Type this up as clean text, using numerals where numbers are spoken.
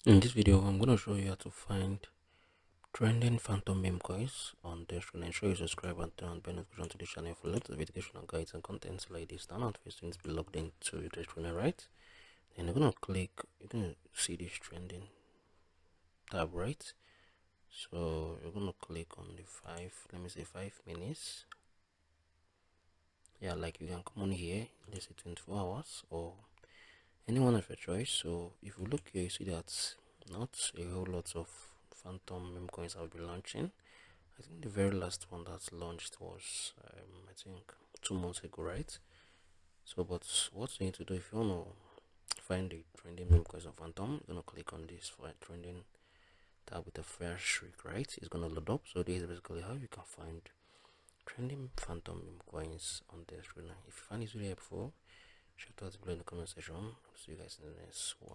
In this video, I'm going to show you how to find trending Fantom Memecoins on Dexscreener. Ensure you subscribe and turn on bell notification to the channel for lots of educational guides and contents like this. Now, not first things be logged into Dexscreener, right? Then you're going to you're going to see this trending tab, right? So you're going to click on the 5 minutes. Yeah, like you can come on here, let's say 24 hours or any one of your choice. So if you look here, you see that not a whole lot of Fantom meme coins have been launching. I think the very last one that launched was I think 2 months ago, right? So but what you need to do if you want to find the trending meme coins on Fantom, you're gonna click on this for trending tab with a fair shriek, right? It's gonna load up. So this is basically how you can find trending Fantom meme coins on the screen. If you find this video helpful, shout out below in the comment section. I'll see you guys in the next one.